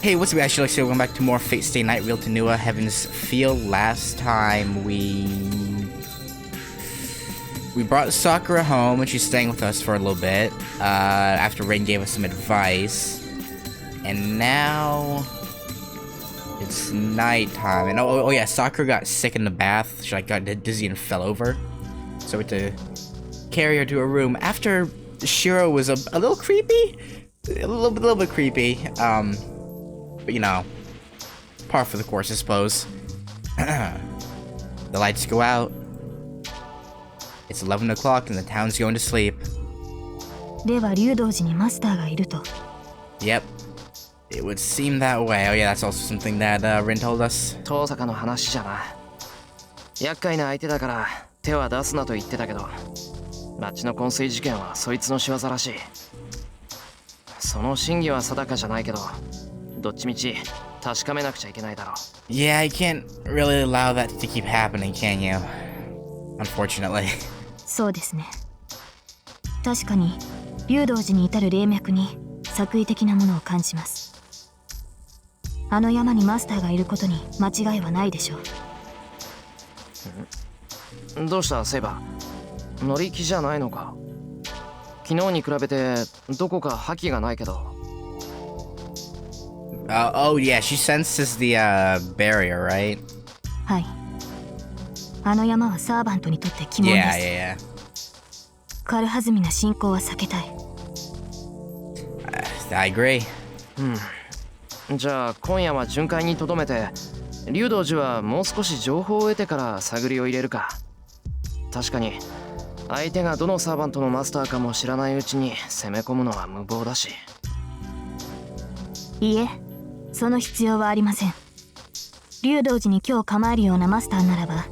Hey, what's up, guys? Like, welcome back to more Fate Stay Night Real Tenua Heaven's Feel. Last time we brought Sakura home and she's staying with us for a little bit after Rain gave us some advice, and now it's nighttime. And oh yeah, Sakura got sick in the bath. She got dizzy and fell over, so we had to carry her to her room. After Shiro was a little creepy, a little bit creepy. But you know, par for the course, I suppose. The lights go out. It's 11 o'clock and the town's going to sleep. Yep. It would seem that way. Oh yeah, that's also something that Rin told us. 遠坂の話じゃな。厄介な相手だから手は出すなと言ってたけど、町の昏睡事件はそいつの仕業らしい。その真偽は定かじゃないけど、どっちみち確かめなくちゃいけないだろう。Yeah, you can't really allow that to keep happening, can you? Unfortunately. そうですね。確かに竜道寺に至る霊脈に作為的なものを感じます。あの山にマスターがいることに間違いはないでしょう。どうしたセイバー？乗り気じゃないのか？昨日に比べてどこか覇気がないけど。Oh yeah, she senses the barrier, right? はい。あの山はサーバントにとって鬼門です。Yeah. 軽はずみな進行は避けたい。I agree. じゃあ今夜は巡回に留めて、竜道寺はもう少し情報を得てから探りを入れるか。確かに相手がどのサーバントのマスターかも知らないうちに攻め込むのは無謀だし。いいえ、その必要はありません。竜道寺に今日構えるようなマスターならば、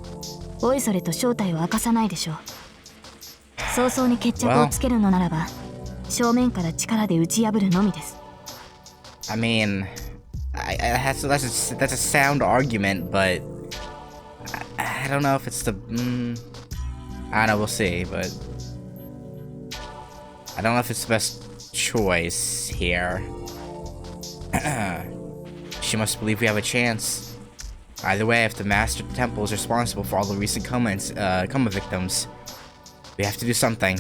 おいそれと正体を明かさないでしょう。早々に決着をつけるのならば、正面から力で打ち破るのみです。I mean, that's a sound argument, but I don't know if it's the. I don't know, we'll see, but I don't know if it's the best choice here. She must believe we have a chance. Either way, if the Master Temple is responsible for all the recent coma victims, we have to do something.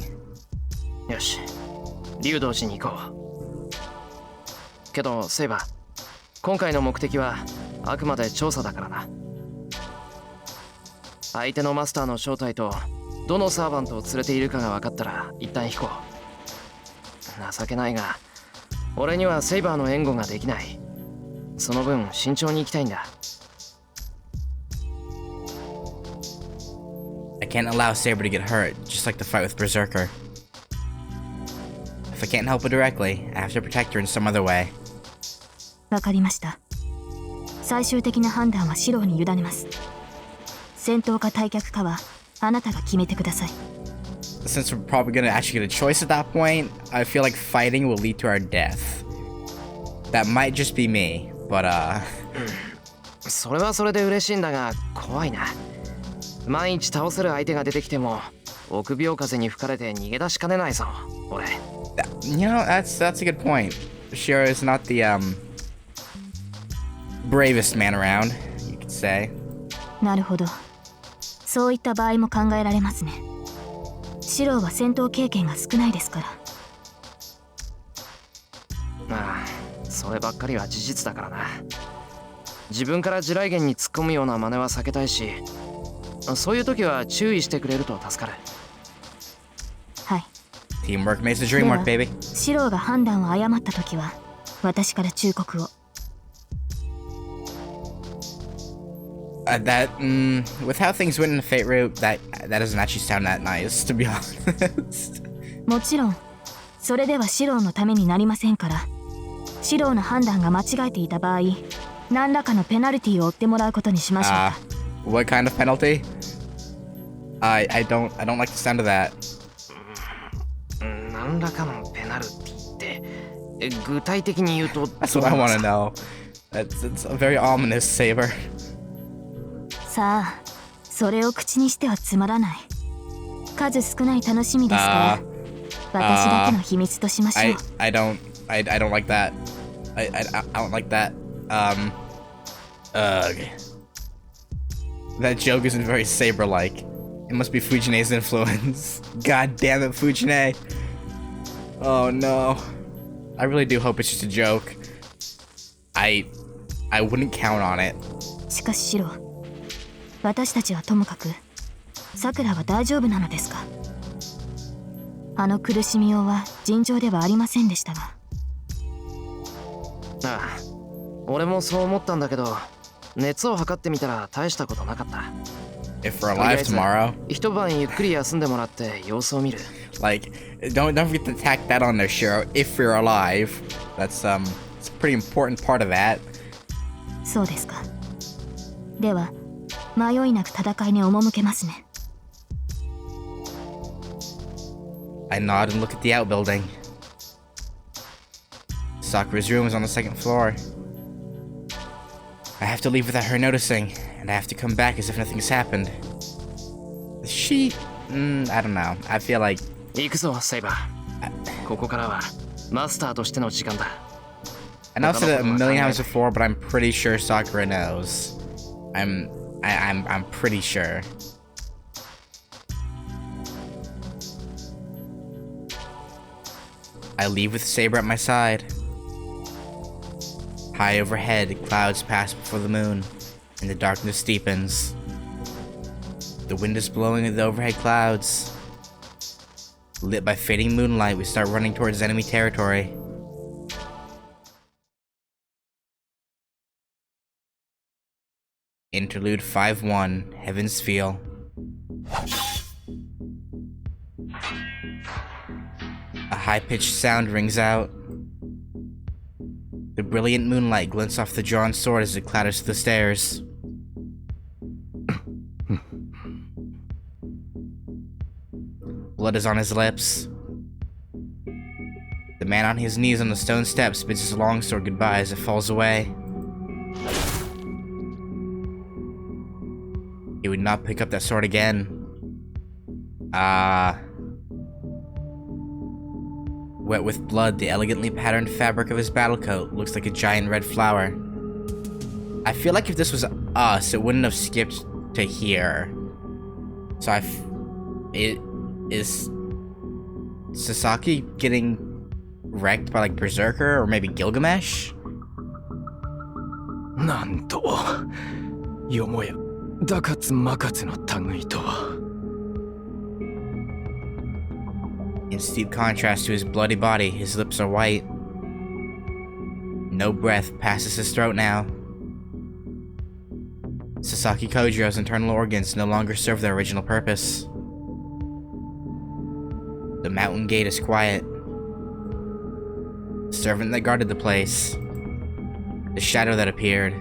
よし、竜道寺に行こう。けど、セイバー、今回の目的はあくまで調査だからな。相手のマスターの正体とどのサーバントを連れているかが分かったら一旦引こう。情けないが、俺にはセイバーの援護ができない。その分慎重に行きたいんだ。I can't allow Saber to get hurt, just like the fight with Berserker. If I can't help her directly, I have to protect her in some other way. わかりました。最終的な判断はシローに委ねます。戦闘か退却かはあなたが決めてください。Since we're probably gonna actually get a choice at that point, I feel like fighting will lead to our death. That might just be me, but それはそれで嬉しいんだが怖いな。万一倒せる相手が出てきても臆病風に吹かれて逃げ出しかねないぞ、俺。You know, that's a good point. Shiro is not the bravest man around, you could say. なるほど。そういった場合も考えられますね。シローは戦闘経験が少ないですから。まあ、そればっかりは事実だからな。自分から地雷原に突っ込むような真似は避けたいし、そういう時は注意してくれると助かる。はい。Teamwork makes the dream work, baby. シローが判断を誤った時は私から忠告を。With how things went in the Fate route, that doesn't actually sound that nice, to be honest. もちろん、それではシローのためになりませんから。シローの判断が間違えていた場合、何らかのペナルティを負ってもらうことにしましょうか。What kind of penalty? I don't like the sound of that. 何らかのペナルティって具体的に言うと。That's what I want to know. It's a very ominous, Saber. さあ、それを口にしてはつまらない。数少ない楽しみですから、私だけの秘密としましょう。I don't like that. I don't like that. Ugh. That joke isn't very Saber-like. It must be Fujine's influence. God damn it, Fujine. Oh no. I really do hope it's just a joke. I wouldn't count on it. しかしシロ、私たちはともかくさくらは大丈夫なのですか？あの苦しみようは尋常ではありませんでしたが。ああ、俺もそう思ったんだけど、熱を測ってみたら大したことなかった。If we're alive tomorrow, 一晩ゆっくり休んでもらって様子を見る。like, don't forget to tack that on there, Shiro. If we're alive, that's it's a pretty important part of that. そうですか。では迷いなく戦いに赴けますね。I nod and look at the outbuilding. Sakura's room is on the second floor. I have to leave without her noticing, and I have to come back as if nothing's happened. She... I don't know. I feel like... 行くぞ、セイバー。ここからはマスターとしての時間だ。I know I've said it a million times before, but I'm pretty sure Sakura knows. I'm pretty sure. I leave with Saber at my side. High overhead, clouds pass before the moon, and the darkness deepens. The wind is blowing in the overhead clouds. Lit by fading moonlight, we start running towards enemy territory. Interlude 5-1, Heaven's Feel. A high-pitched sound rings out. The brilliant moonlight glints off the drawn sword as it clatters to the stairs. Blood is on his lips. The man on his knees on the stone steps bids his longsword goodbye as it falls away. He would not pick up that sword again. Wet with blood, the elegantly patterned fabric of his battle coat looks like a giant red flower. I feel like if this was us, it wouldn't have skipped to here. So is Sasaki getting wrecked by like Berserker or maybe Gilgamesh? なんとよもやダカツマカツの類とは。 In steep contrast to his bloody body, his lips are white. No breath passes his throat now. Sasaki Kojiro's internal organs no longer serve their original purpose. The mountain gate is quiet. The servant that guarded the place. The shadow that appeared.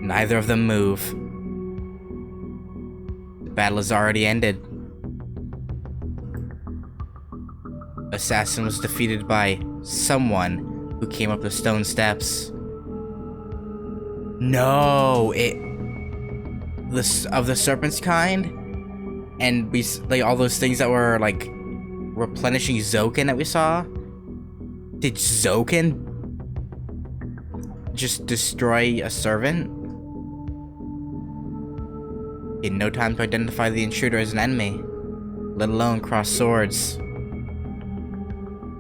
Neither of them move. The battle is already ended. Assassin was defeated by someone who came up the stone steps. No, of the serpent's kind, and like all those things that were like replenishing Zoken that we saw. Did Zoken just destroy a servant? In no time to identify the intruder as an enemy, let alone cross swords.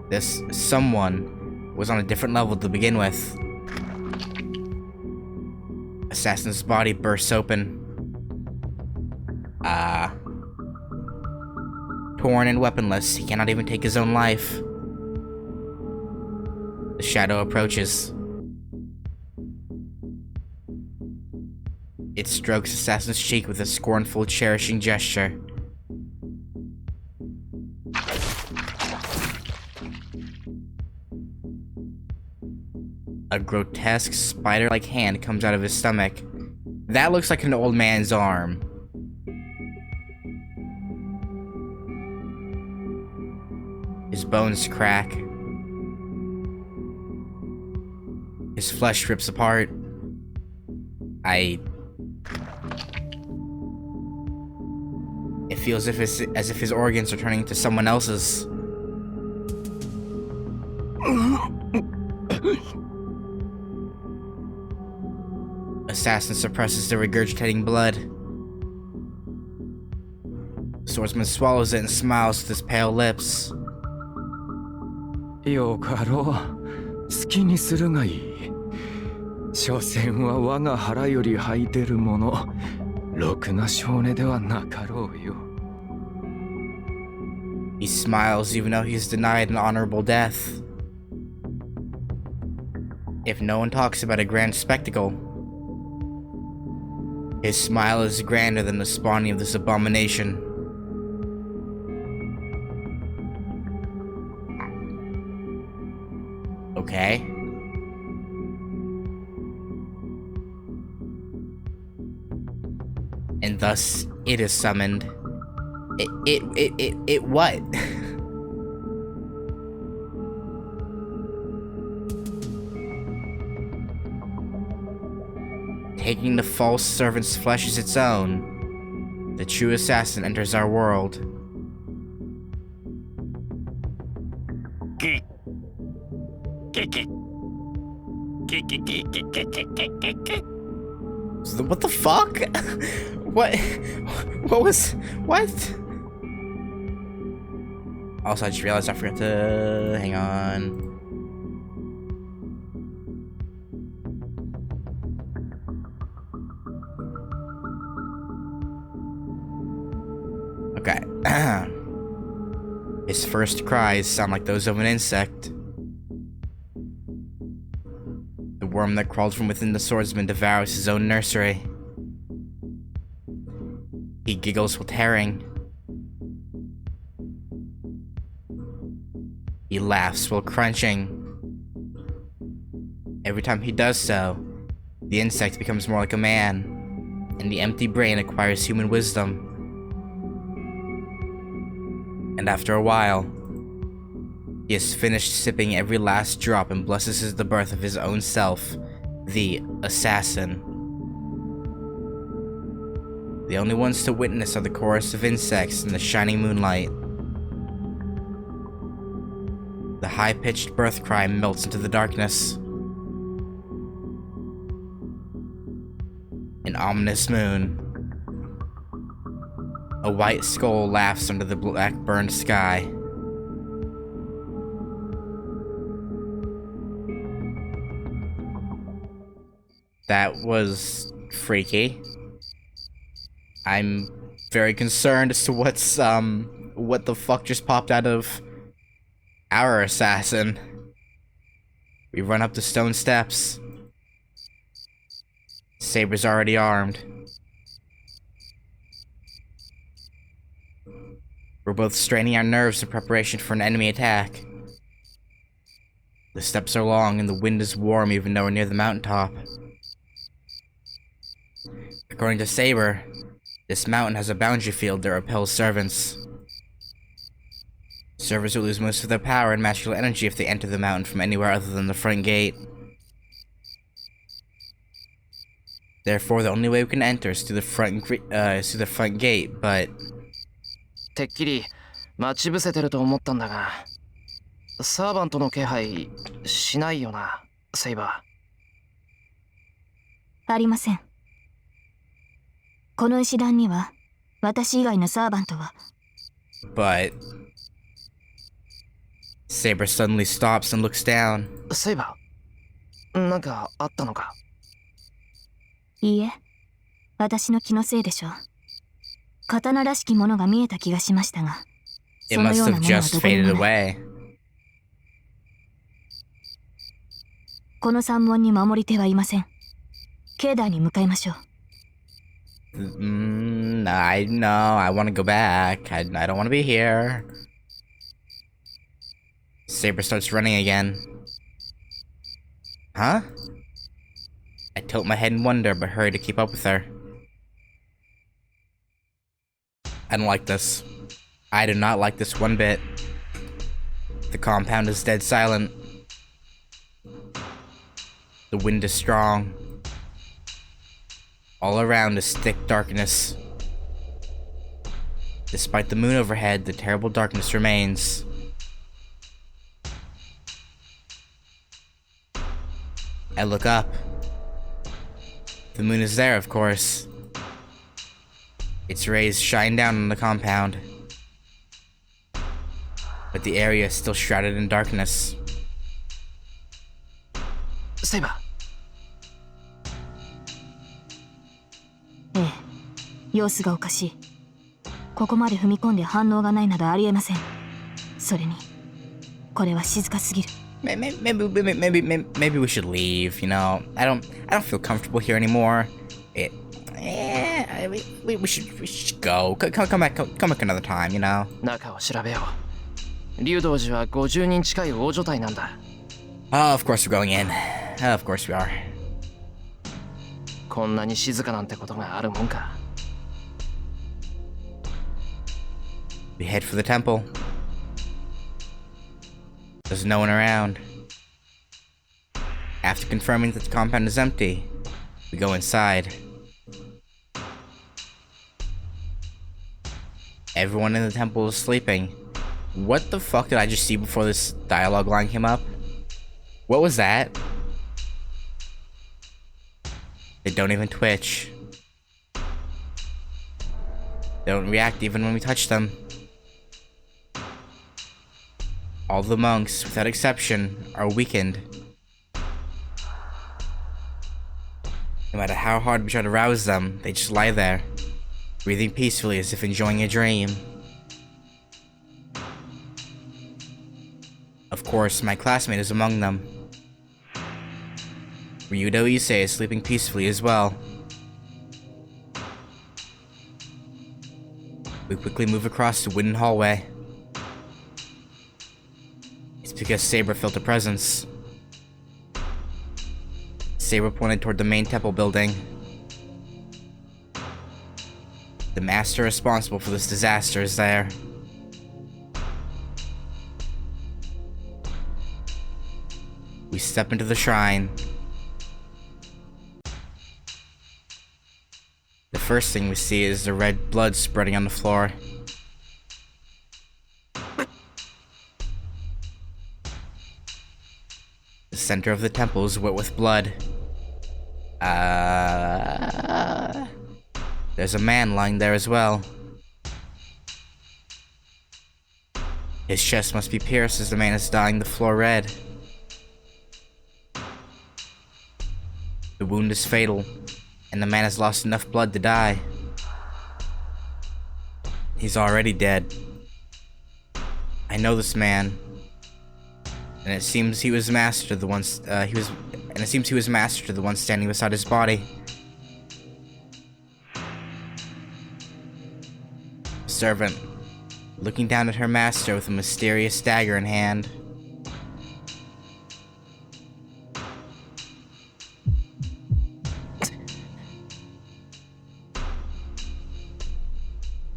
This someone was on a different level to begin with. Assassin's body bursts open. Torn and weaponless, he cannot even take his own life. The shadow approaches. It strokes Assassin's cheek with a scornful, cherishing gesture. A grotesque, spider-like hand comes out of his stomach. That looks like an old man's arm. His bones crack. His flesh rips apart. It feels as if his organs are turning into someone else's. assassin suppresses the regurgitating blood. The swordsman swallows it and smiles with his pale lips. よかろう。好きにするがいい。所詮は我が腹より吐いてるもの。ろくな性根ではなかろうよ。He smiles even though he's denied an honorable death. If no one talks about a grand spectacle, his smile is grander than the spawning of this abomination. Okay. And thus it is summoned. It what? Taking the false servant's flesh as its own, the true assassin enters our world. What the fuck? What what? Also, I just realized I forgot to hang on. Okay. His first cries sound like those of an insect. The worm that crawled from within the swordsman devours his own nursery. He giggles while tearing. He laughs while crunching. Every time he does so, the insect becomes more like a man, and the empty brain acquires human wisdom. And after a while, he has finished sipping every last drop and blesses the birth of his own self, the assassin. The only ones to witness are the chorus of insects in the shining moonlight. The high-pitched birth cry melts into the darkness. An ominous moon. A white skull laughs under the black burned sky. That was freaky. I'm very concerned as to what the fuck just popped out of our assassin. We run up the stone steps. Saber's already armed. We're both straining our nerves in preparation for an enemy attack. The steps are long and the wind is warm even though we're near the mountaintop. According to Saber, this mountain has a boundary field that repels servants. Servants will lose most of their power and magical energy if they enter the mountain from anywhere other than the front gate. Therefore, the only way we can enter is through the front gate, but... てっきり待ち伏せてると思ったんだが、サーバントの気配しないよな、セイバー。ありません。この石段には私以外のサーバントは。But Saber suddenly stops and looks down. セイバー、なんかあったのか？いいえ、私の気のせいでしょう。刀らしきものが見えた気がしましたが、そのようなものはどこにもない。この山門に守り手はいません。境内に向かいましょう。I know. I want to go back. I don't want to be here. Saber starts running again. Huh? I tilt my head in wonder, but hurry to keep up with her. I don't like this. I do not like this one bit. The compound is dead silent. The wind is strong. All around is thick darkness. Despite the moon overhead, the terrible darkness remains. I look up. The moon is there, of course. Its rays shine down on the compound. But the area is still shrouded in darkness. セイバええ、様子がおかしい。ここまで踏み込んで反応がないなどありえません。それに、これは静かすぎる。Maybe we should leave. You know, I don't feel comfortable here anymore. We should go. Come back another time. You know. 中を調べよう。竜道寺は50人近い大所帯なんだ。Oh, of course we're going in. Of course we are. こんなに静かなんてことがあるもんか。We head for the temple. There's no one around. After confirming that the compound is empty, we go inside. Everyone in the temple is sleeping. What the fuck did I just see before this dialogue line came up? What was that? They don't even twitch. They don't react even when we touch them. All the monks, without exception, are weakened. No matter how hard we try to rouse them, they just lie there, breathing peacefully as if enjoying a dream. Of course, my classmate is among them. Ryudo Issei is sleeping peacefully as well. We quickly move across the wooden hallway. It's because Saber felt a presence. Saber pointed toward the main temple building. The master responsible for this disaster is there. We step into the shrine. The first thing we see is the red blood spreading on the floor. The center of the temple is wet with blood. There's a man lying there as well. His chest must be pierced as the man is dyeing the floor red. The wound is fatal, and the man has lost enough blood to die. He's already dead. I know this man, and it seems he was master to the one standing beside his body. Servant, looking down at her master with a mysterious dagger in hand.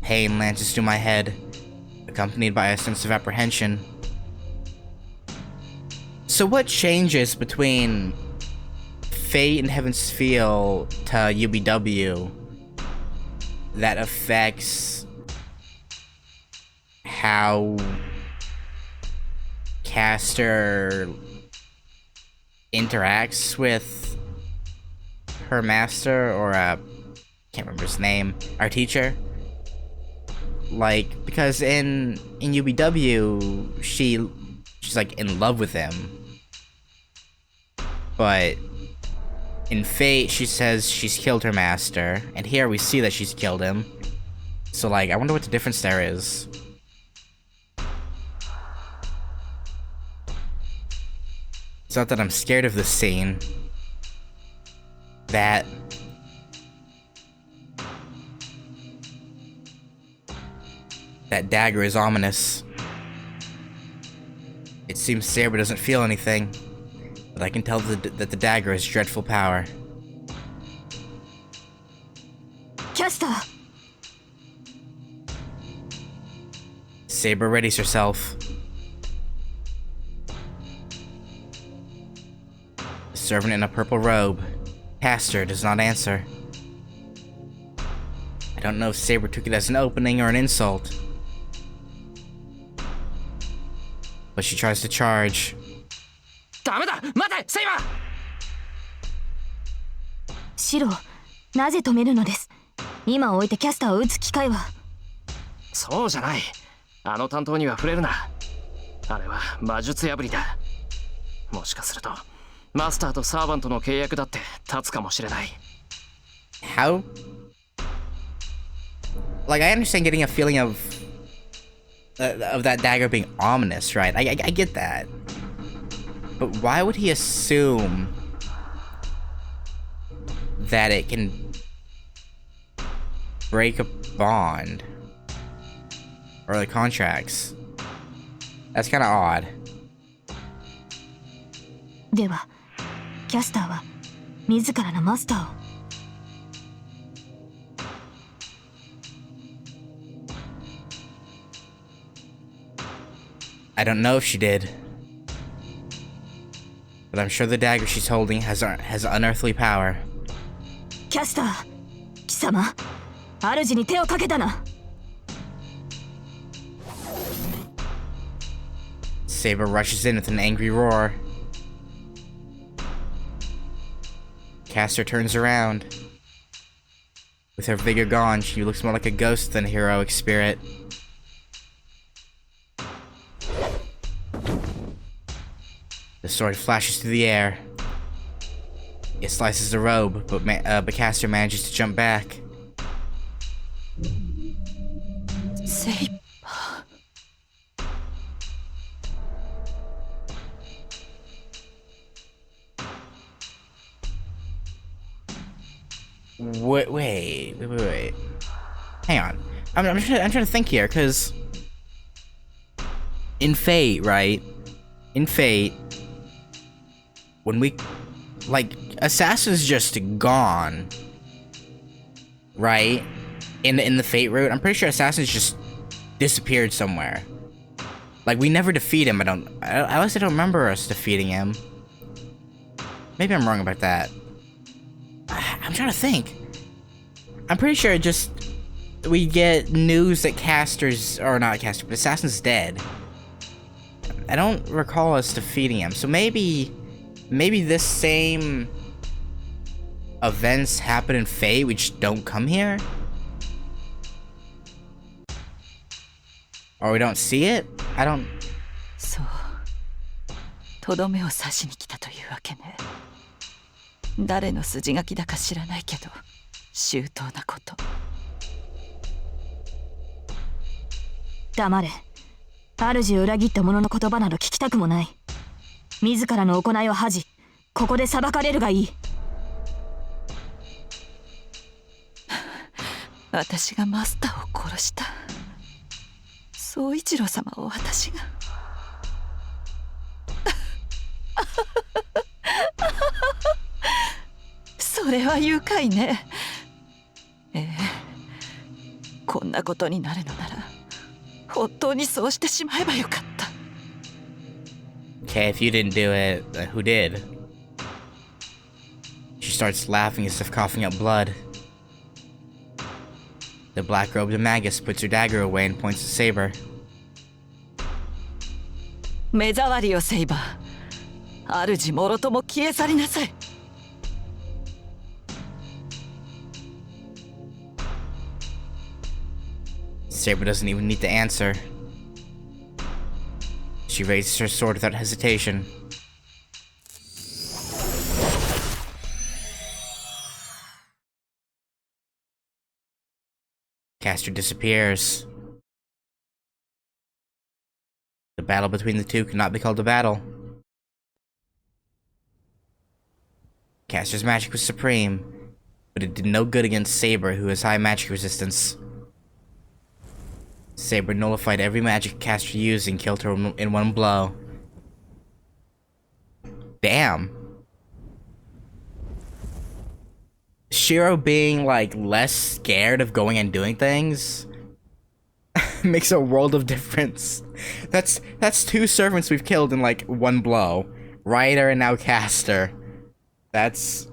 Pain lances through my head, accompanied by a sense of apprehension. So what changes between Fate and Heaven's Feel to UBW that affects how Caster interacts with her master, or can't remember his name, our teacher? Like, because in UBW, she's like in love with him, but in Fate, she says she's killed her master, and here we see that she's killed him. So like, I wonder what the difference there is. It's not that I'm scared of this scene. That dagger is ominous. It seems Saber doesn't feel anything, but I can tell that the dagger has dreadful power. Caster! Saber readies herself. The servant in a purple robe, Caster, does not answer. I don't know if Saber took it as an opening or an insult, but she tries to charge. ダメだ待てセイバーシロ、なぜ止めるのです。今置いてキャスターを撃つ機会は。そうじゃない。あの担当には触れるな。あれは魔術破りだ。もしかするとマスターとサーバントの契約だって立つかもしれない。 How? Like, I understand getting a feeling of that dagger being ominous, right? I get that. But why would he assume that it can break a bond? Or like contracts? That's kind of odd. ではキャスターは自らのマスターを。I don't know if she did, but I'm sure the dagger she's holding has unearthly power. キャスター、貴様、主に手をかけたな。Saber rushes in with an angry roar. Caster turns around. With her vigor gone, she looks more like a ghost than a heroic spirit. The sword flashes through the air. It slices the robe, but Caster manages to jump back. セイバー。Wait. Hang on. I'm trying to think here, because in Fate, right? In Fate, when we, like, Assassin's just gone, right? In the Fate route, I'm pretty sure Assassin's just disappeared somewhere. Like, we never defeat him. At least I don't remember us defeating him. Maybe I'm wrong about that. I'm trying to think. I'm pretty sure it just, we get news that but Assassin's dead. I don't recall us defeating him, so maybe this same events happen in Fate, we just don't come here? Or we don't see it? I don't... そう、とどめを刺しに来たというわけね。誰の筋書きだか知らないけど、周到なこと。黙れ。主を裏切った者の言葉など聞きたくもない。自らの行いを恥じ、ここで裁かれるがいい。私がマスターを殺した。宗一郎様を私が。それは愉快ね。ええ、こんなことになるのなら本当にそうしてしまえばよかった。 Okay, if you didn't do it, then who did? She starts laughing as if coughing up blood. The black-robed Magus puts her dagger away and points to Saber. 目障りをセイバー。主もろとも消え去りなさい。Saber doesn't even need to answer. She raises her sword without hesitation. Caster disappears. The battle between the two cannot be called a battle. Caster's magic was supreme, but it did no good against Saber, who has high magic resistance. Saber nullified every magic Caster used and killed her in one blow. Damn. Shiro being, like, less scared of going and doing things makes a world of difference. That's two servants we've killed in, like, one blow. Ryder and now Caster. That's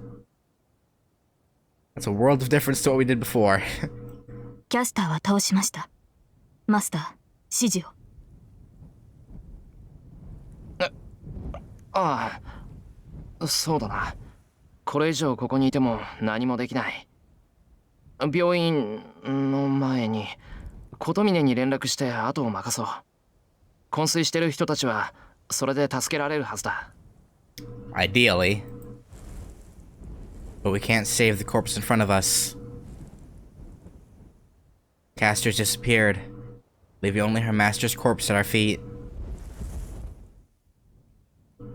a world of difference to what we did before. キャスターは倒しました。マスター、指示を。ああ、そうだな。これ以上ここにいても何もできない。病院の前に琴峰に連絡して後を任そう。昏睡してる人たちはそれで助けられるはずだ。Ideally. But we can't save the corpse in front of us. Caster's disappeared, leaving only her master's corpse at our feet.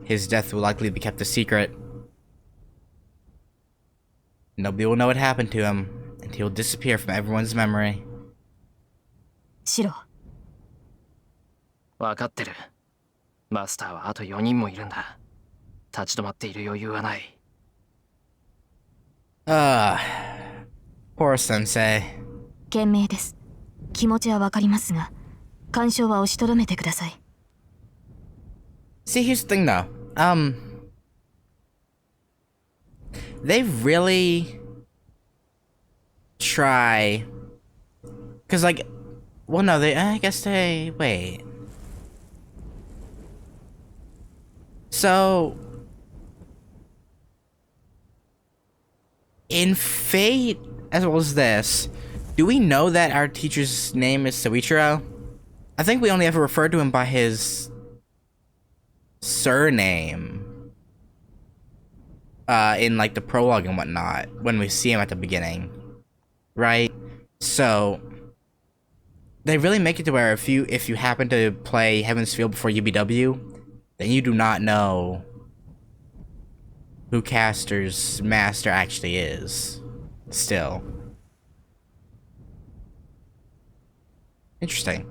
His death will likely be kept a secret. Nobody will know what happened to him, and he'll disappear from everyone's memory. シロ、分かってる。マスターはあと4人もいるんだ。立ち止まっている余裕はない。Poor sensei. 賢明です。気持ちはわかりますが、干渉は押しとどめてください。See, here's the thing though. They really try. Cause like, well no, I guess they, wait. So, in Fate, as well as this, do we know that our teacher's name is Soichiro? I think we only ever referred to him by his surname. In like the prologue and whatnot, when we see him at the beginning. Right? So, they really make it to where if you happen to play Heaven's Field before UBW, then you do not know who Caster's master actually is. Still. Interesting.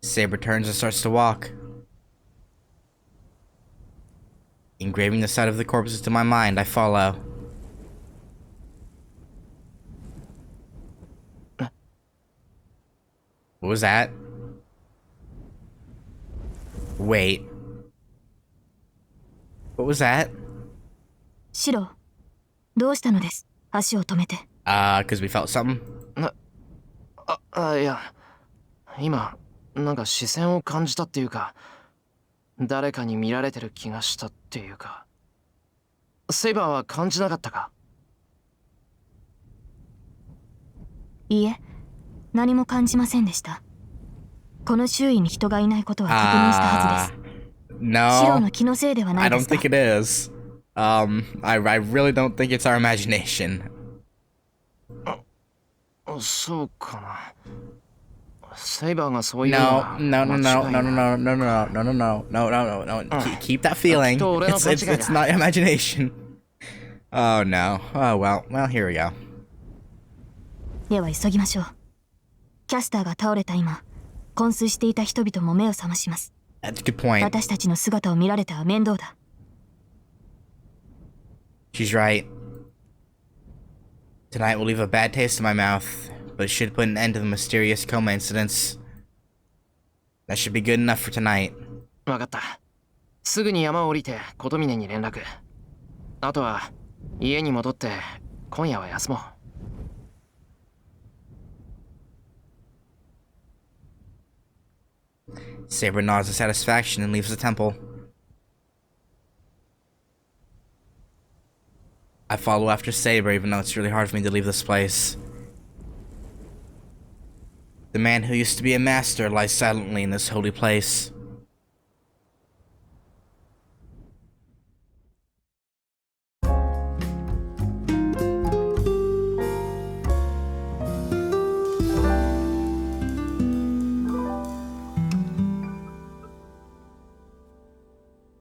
Saber turns and starts to walk. Engraving the sight of the corpses to my mind, I follow. What was that? Wait. What was that? シロ、どうしたのです？足を止めて。Cause we felt something? いや、今なんか視線を感じたっていうか、誰かに見られてる気がしたっていうか。セイバーは感じなかったか？いいえ、何も感じませんでした。この周囲に人がいないことは確認したはずです。シロ No. の気のせいではな I いで don't すか？ think it is. I really don't think it's our imagination. そうかな。セイバーがそういうの No, は no, no, 間違 no, い no, ない。 no, no, no, no, no, no, no, no, no, no. Keep that feeling. It's not imagination. Oh no. Oh well. Well, here we go. では急ぎましょう。キャスターが倒れた今、昏睡していた人々も目を覚まします。 That's a good point. 私たちの姿を見られたら面倒だ。She's right. Tonight will leave a bad taste in my mouth, but it should put an end to the mysterious coma incidents. That should be good enough for tonight. わかった。すぐに山を降りて琴峰に連絡。あとは家に戻って今夜は休もう。Saber nods in satisfaction and leaves the temple. I follow after Saber, even though it's really hard for me to leave this place. The man who used to be a master lies silently in this holy place.